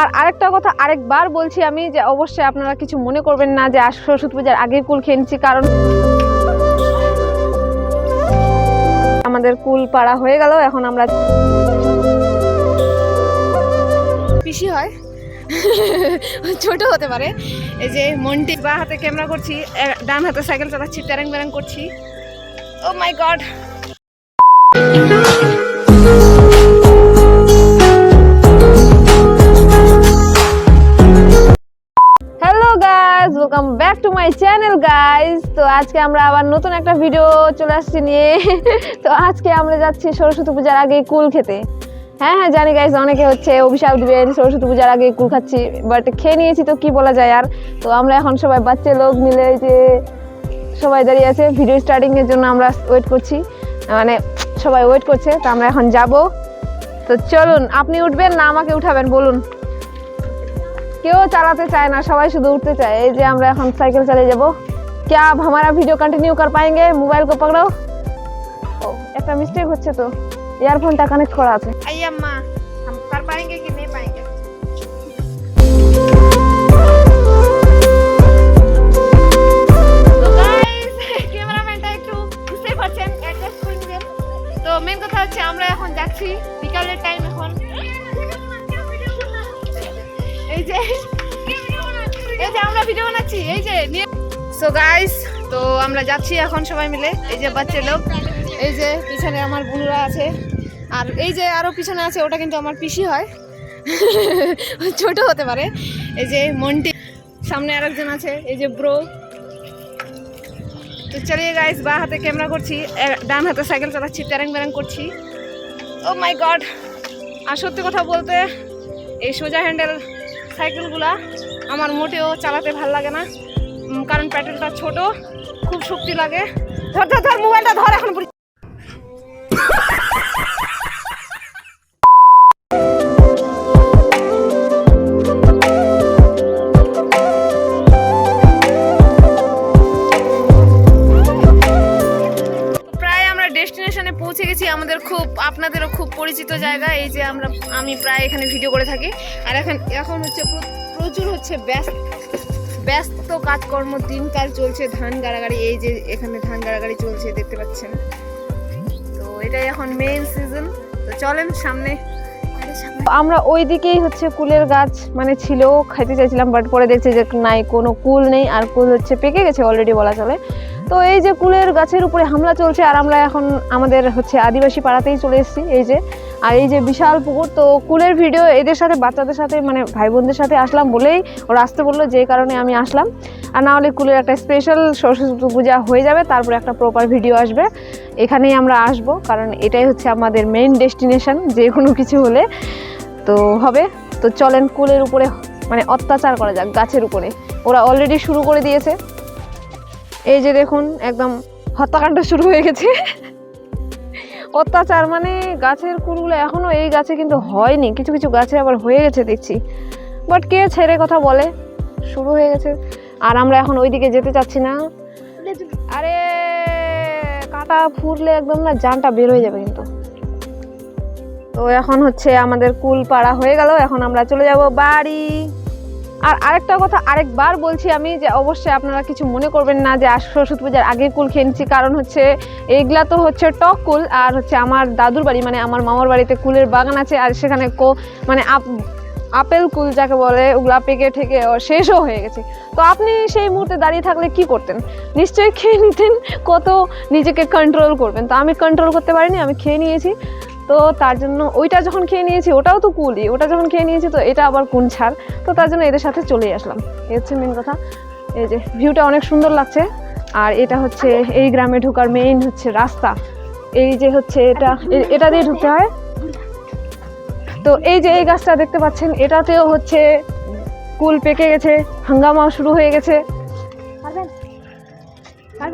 আর আরেকটা কথা আরেকবার বলছি আমি যে অবশ্যই আপনারা কিছু মনে করবেন না যে সরস্বতী পূজার আগে কুল খেয়ে নিচ্ছি, কারণ আমাদের কুল পাড়া হয়ে গেল। এখন আমরা পিসি হয় ছোট হতে পারে। এই যে মন্টি বা হাতে ক্যামেরা করছি, ডান হাতে সাইকেল চালাচ্ছি, ট্যারাং ব্যারাং করছি। Oh my god. Hello guys, welcome back to my channel guys. তো আজকে আমরা আবার নতুন একটা ভিডিও চলে আসছি নিয়ে। তো আজকে আমরা যাচ্ছি সরস্বতী পূজার আগে কুল খেতে। হ্যাঁ হ্যাঁ জানি গাইস, অনেকে হচ্ছে অভিশাপ দিবেন সরস্বতী পূজার আগে কুল খাচ্ছি, বাট খেয়ে নিয়েছি তো কি বলা যায় আর। তো আমরা এখন সবাই বাচ্চা লোক মিলে যে সবাই দাঁড়িয়ে আছে, ভিডিও স্টার্টিং এর জন্য আমরা ওয়েট করছি, মানে সবাই ওয়েট করছে। তো আমরা এখন যাব। তো চলুন, আপনি উঠবেন না আমাকে উঠাবেন বলুন? কেউ চালাতে চায় না, সবাই শুধু উঠতে চায়। এই যে আমরা এখন সাইকেল চালিয়ে যাব। क्या आप हमारा वीडियो कंटिन्यू कर पाएंगे? मोबाइल को पकड़ो। ओ একটা মিস্টেক হচ্ছে, তো ইয়ারফোনটা কানেক্ট করা আছে। आइए अम्मा, हम कर पाएंगे कि नहीं पाएंगे? তো গাইস, ক্যামেরাম্যানটা একটু বুঝতে পারছেন অ্যাডজাস্ট করে নেবেন। তো মেন কথা হচ্ছে আমরা এখন যাচ্ছি, বিকালের টাইম এখন। এই যে আমরা ভিডিও বানাচ্ছি, এই যে। সো গাইস, তো আমরা যাচ্ছি এখন সবাই মিলে। এই যে বাচ্চা লোক, এই যে পিছনে আমার বোনরা আছে, আর এই যে আরো পিছনে আছে ওটা কিন্তু আমার পিসি হয়, ছোট হতে পারে। এই যে মন্টি, সামনে আরেকজন আছে, এই যে ব্রো। তো চলিয়ে গাইস, বা হাতে ক্যামেরা করছি, ডান হাতে সাইকেল চালাচ্ছি, ট্যারাং ব্যারাং করছি। Oh my god. আর সত্যি কথা বলতে এই সোজা হ্যান্ডেল সাইকেলগুলা আমার মোটেও চালাতে ভাল লাগে না, কারণ প্যাডেলটা ছোট, খুব শক্তি লাগে। ধর ধর ধর, মোবাইলটা ধর এখন। প্রায় আমরা ডেস্টিনেশনে পৌঁছে গেছি, আমাদের খুব আপনাদেরও খুব পরিচিত জায়গা। এই যে আমি প্রায় এখানে ভিডিও করে থাকি। আর এখন হচ্ছে প্রচুর হচ্ছে ব্যস্ত কাজকর্ম, দিনকাল চলছে, ধান গাড়াগাড়ি। এই যে এখানে ধান গাড়াগাড়ি চলছে, দেখতে পাচ্ছেন। তো এটাই এখন মেইন সিজন। তো চলেন সামনে। আমরা ওই দিকেই হচ্ছে কুলের গাছ মানে ছিল, খাইতে চাইছিলাম, বাট পরে দেখছি যে নাই, কোনো কুল নেই, আর কুল হচ্ছে পেকে গেছে অলরেডি বলা চলে। তো এই যে কুলের গাছের উপরে হামলা চলছে, আর আমরা এখন আমাদের হচ্ছে আদিবাসী পাড়াতেই চলে এসেছি। এই যে, আর এই যে বিশাল পুকুর। তো কুলের ভিডিও এদের সাথে, বাচ্চাদের সাথে, মানে ভাই বোনদের সাথে আসলাম বলেই ওরা আসতে বললো, যে কারণে আমি আসলাম। আর না হলে কুলের একটা স্পেশাল সরস্বতী পূজা হয়ে যাবে, তারপরে একটা প্রপার ভিডিও আসবে। এখানেই আমরা আসব, কারণ এটাই হচ্ছে আমাদের মেইন ডেস্টিনেশন, যে কোনো কিছু হলে তো হবে। তো চলেন কুলের উপরে মানে অত্যাচার করা যাক, গাছের উপরে। ওরা অলরেডি শুরু করে দিয়েছে। এই যে দেখুন, একদম হত্যাকাণ্ড শুরু হয়ে গেছে। অত্যাচার মানে গাছের কুলগুলো এখনো এই গাছে কিন্তু হয়নি, কিছু কিছু গাছে আবার হয়ে গেছে দেখছি, বাট কে ছেড়ে কথা বলে, শুরু হয়ে গেছে। আর আমরা এখন ওইদিকে যেতে চাচ্ছি না। আরে কাটা ফুরলে একদম না জানটা বের হয়ে যাবে কিন্তু। তো এখন হচ্ছে আমাদের কুল পাড়া হয়ে গেল, এখন আমরা চলে যাব বাড়ি। আর আরেকটা কথা আরেকবার বলছি আমি যে অবশ্যই আপনারা কিছু মনে করবেন না যে সরস্বতী পূজার আগে কুল খেয়ে নিচ্ছি, কারণ হচ্ছে এইগুলা তো হচ্ছে টক কুল। আর হচ্ছে আমার দাদুর বাড়ি মানে আমার মামার বাড়িতে কুলের বাগান আছে, আর সেখানে মানে আপেল কুল যাকে বলে, ওগুলা পেকে ঠেকে শেষও হয়ে গেছে। তো আপনি সেই মুহূর্তে দাঁড়িয়ে থাকলে কি করতেন? নিশ্চয়ই খেয়ে নিতেন, কত নিজেকে কন্ট্রোল করবেন। তো আমি কন্ট্রোল করতে পারিনি, আমি খেয়ে নিয়েছি। তো তার জন্য ওইটা যখন খেয়ে নিয়েছি, ওটাও তো কুলই, ওটা যখন খেয়ে নিয়েছি তো এটা আবার কোন ছাড়। তো তার জন্য এদের সাথে চলে আসলাম, এই হচ্ছে মেন কথা। এই যে ভিউটা অনেক সুন্দর লাগছে। আর এটা হচ্ছে এই গ্রামে ঢোকার মেইন হচ্ছে রাস্তা। এই যে হচ্ছে এটা দিয়ে ঢুকতে হয়। তো এই যে এই গাছটা দেখতে পাচ্ছেন, এটাতেও হচ্ছে কুল পেকে গেছে, হাঙ্গামাও শুরু হয়ে গেছে।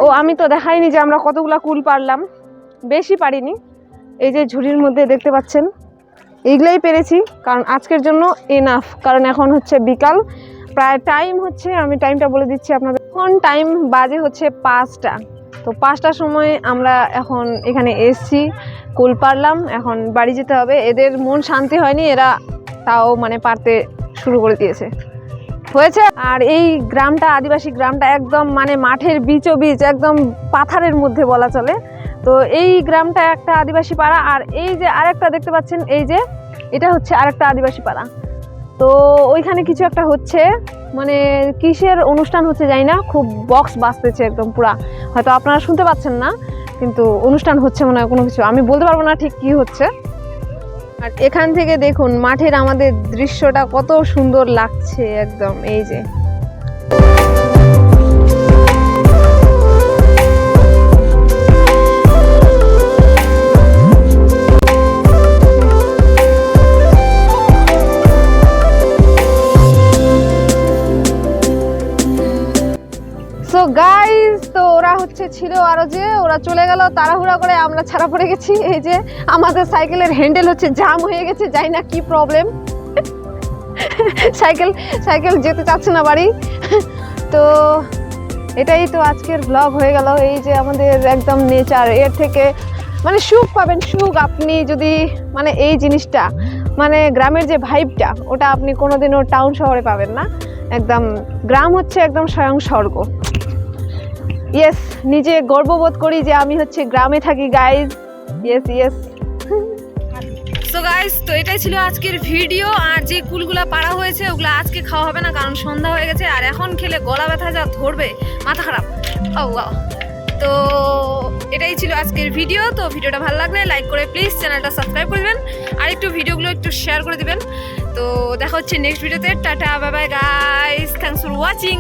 ও আমি তো দেখাইনি যে আমরা কতগুলা কুল পারলাম, বেশি পারিনি। এই যে ঝুড়ির মধ্যে দেখতে পাচ্ছেন, এইগুলাই পেরেছি, কারণ আজকের জন্য এনাফ। কারণ এখন হচ্ছে বিকাল, প্রায় টাইম হচ্ছে, আমি টাইমটা বলে দিচ্ছি আপনাদের। এখন টাইম বাজে হচ্ছে 5টা। তো 5টার সময় আমরা এখন এখানে এসছি, কুল পারলাম, এখন বাড়ি যেতে হবে। এদের মন শান্তি হয়নি, এরা তাও মানে পারতে শুরু করে দিয়েছে হয়েছে। আর এই গ্রামটা, আদিবাসী গ্রামটা একদম মানে মাঠের বিচোবিচ, একদম পাথারের মধ্যে বলা চলে। তো এই গ্রামটা একটা আদিবাসী পাড়া, আর এই যে আরেকটা দেখতে পাচ্ছেন, এই যে এটা হচ্ছে আরেকটা আদিবাসী পাড়া। তো ওইখানে কিছু একটা হচ্ছে, মানে কিসের অনুষ্ঠান হচ্ছে জানি না, খুব বক্স বাজতেছে একদম পুরা, হয়তো আপনারা শুনতে পাচ্ছেন না, কিন্তু অনুষ্ঠান হচ্ছে মনে হয় কোনো কিছু, আমি বলতে পারবো না ঠিক কি হচ্ছে। আর এখান থেকে দেখুন মাঠের আমাদের দৃশ্যটা কত সুন্দর লাগছে একদম। এই যে সো গাইস, তো ওরা হচ্ছে ছিল আরো, যে ওরা চলে গেল তাড়াহুড়া করে, আমরা ছাড়া পড়ে গেছি। এই যে আমাদের সাইকেলের হ্যান্ডেল হচ্ছে জাম হয়ে গেছে, জানি না কি প্রবলেম, সাইকেল যেতে চাচ্ছে না বাড়ি। তো এটাই তো আজকের ব্লগ হয়ে গেল। এই যে আমাদের একদম নেচার, এর থেকে মানে সুখ পাবেন, সুখ আপনি যদি মানে এই জিনিসটা, মানে গ্রামের যে ভাইবটা, ওটা আপনি কোনোদিনও টাউন শহরে পাবেন না। একদম গ্রাম হচ্ছে একদম স্বয়ং স্বর্গ। ইয়েস, নিজে গর্ববোধ করি যে আমি হচ্ছে গ্রামে থাকি গাইজ। ইয়েস। সো গাইজ, তো এটাই ছিল আজকের ভিডিও। আর যে কুলগুলা পাড়া হয়েছে ওগুলা আজকে খাওয়া হবে না, কারণ সন্ধ্যা হয়ে গেছে, আর এখন খেলে গলা ব্যথা যা ধরবে, মাথা খারাপ। তো এটাই ছিল আজকের ভিডিও। তো ভিডিওটা ভালো লাগলে লাইক করে প্লিজ চ্যানেলটা সাবস্ক্রাইব করবেন, আর একটু ভিডিওগুলো একটু শেয়ার করে দিবেন। তো দেখা হচ্ছে নেক্সট ভিডিওতে। Tata, bye bye guys, thanks for watching.